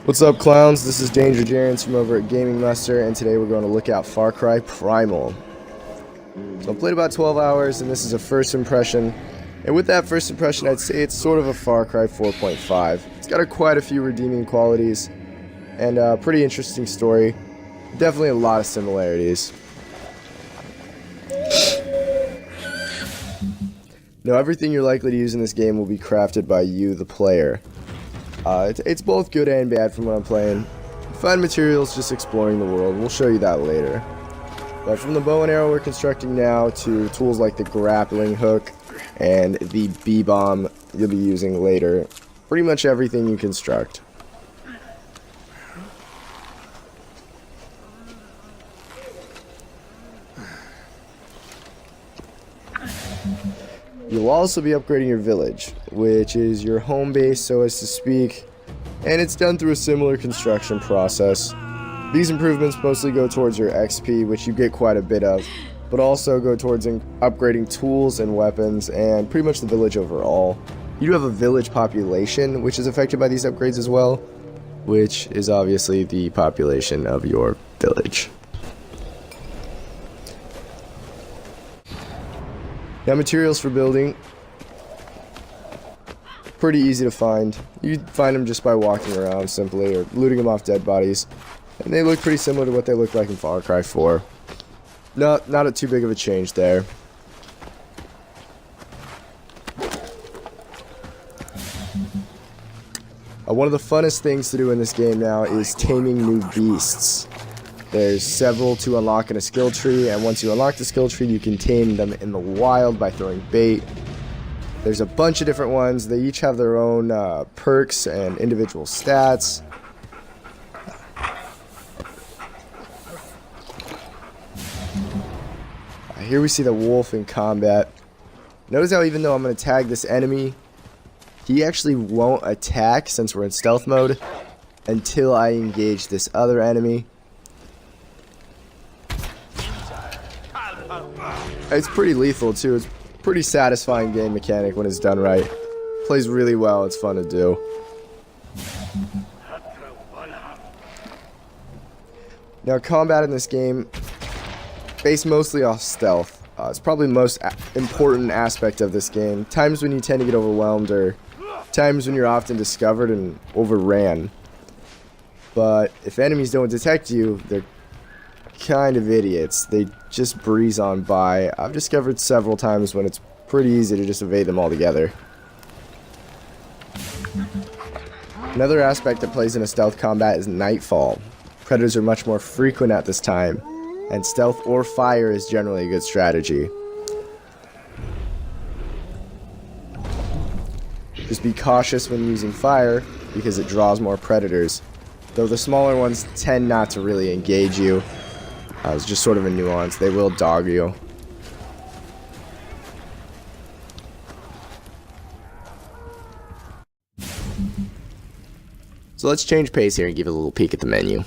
What's up, clowns? This is Danger Jarens from over at Gaming Muster, and today we're going to look at FarCry Primal. So I played about 12 hours, and this is a first impression. And with that first impression, I'd say it's sort of a Far Cry 4.5. It's got quite a few redeeming qualities, and a pretty interesting story. Definitely a lot of similarities. Now, everything you're likely to use in this game will be crafted by you, the player. It's both good and bad from what I'm playing. Find materials just exploring the world. We'll show you that later. But from the bow and arrow we're constructing now to tools like the grappling hook and the B-bomb you'll be using later. Pretty much everything you construct. You'll also be upgrading your village, which is your home base, so as to speak, and it's done through a similar construction process. These improvements mostly go towards your XP, which you get quite a bit of, but also go towards upgrading tools and weapons, and pretty much the village overall. You do have a village population, which is affected by these upgrades as well, which is obviously the population of your village. Now, materials for building, pretty easy to find. You find them just by walking around simply, or looting them off dead bodies. And they look pretty similar to what they look like in Far Cry 4. Not a too big of a change there. One of the funnest things to do in this game now is taming new beasts. There's several to unlock in a skill tree, and once you unlock the skill tree, you can tame them in the wild by throwing bait. There's a bunch of different ones. They each have their own perks and individual stats. Here we see the wolf in combat. Notice how even though I'm going to tag this enemy, he actually won't attack since we're in stealth mode until I engage this other enemy. It's pretty lethal too. It's a pretty satisfying game mechanic when it's done right. Plays really well. It's fun to do. Now, combat in this game, based mostly off stealth. It's probably the most important aspect of this game. Times when you tend to get overwhelmed, or times when you're often discovered and overran. But if enemies don't detect you, they're kind of idiots. They just breeze on by. I've discovered several times when it's pretty easy to just evade them altogether. Another aspect that plays into stealth combat is nightfall. Predators are much more frequent at this time, and stealth or fire is generally a good strategy. Just be cautious when using fire because it draws more predators, though the smaller ones tend not to really engage you. It's just sort of a nuance. They will dog you. So let's change pace here and give a little peek at the menu.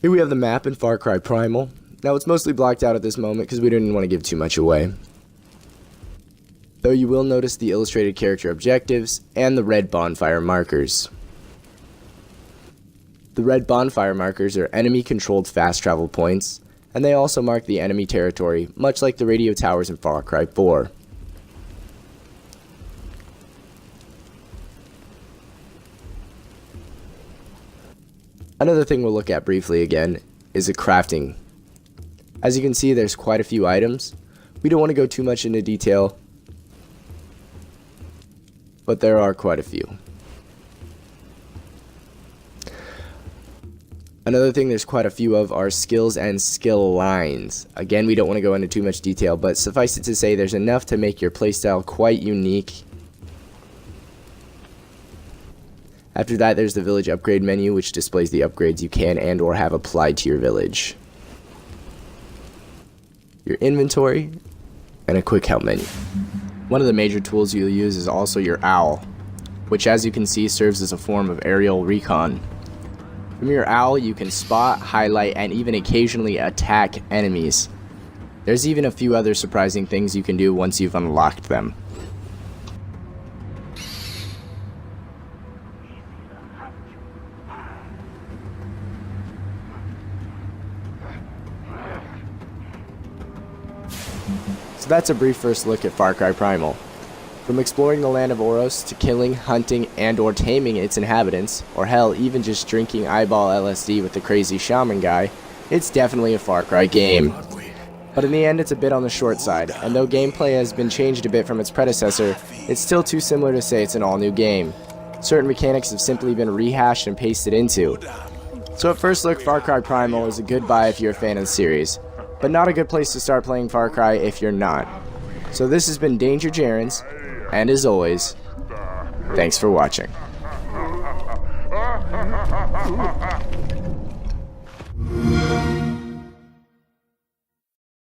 Here we have the map in Far Cry Primal. Now it's mostly blocked out at this moment because we didn't want to give too much away. Though you will notice the illustrated character objectives and the red bonfire markers. The red bonfire markers are enemy-controlled fast travel points, and they also mark the enemy territory, much like the radio towers in Far Cry 4. Another thing we'll look at briefly again is the crafting. As you can see, there's quite a few items. We don't want to go too much into detail, but there are quite a few. Another thing there's quite a few of are skills and skill lines. Again, we don't want to go into too much detail, but suffice it to say there's enough to make your playstyle quite unique. After that, there's the village upgrade menu, which displays the upgrades you can and or have applied to your village. Your inventory, and a quick help menu. One of the major tools you'll use is also your owl, which as you can see serves as a form of aerial recon. From your owl, you can spot, highlight, and even occasionally attack enemies. There's even a few other surprising things you can do once you've unlocked them. So that's a brief first look at FarCry Primal. From exploring the land of Oros to killing, hunting, and or taming its inhabitants, or hell, even just drinking eyeball LSD with the crazy shaman guy, it's definitely a Far Cry game. But in the end, it's a bit on the short side, and though gameplay has been changed a bit from its predecessor, it's still too similar to say it's an all-new game. Certain mechanics have simply been rehashed and pasted into. So at first look, Far Cry Primal is a good buy if you're a fan of the series, but not a good place to start playing Far Cry if you're not. So this has been Danger Jarens, and as always, thanks for watching.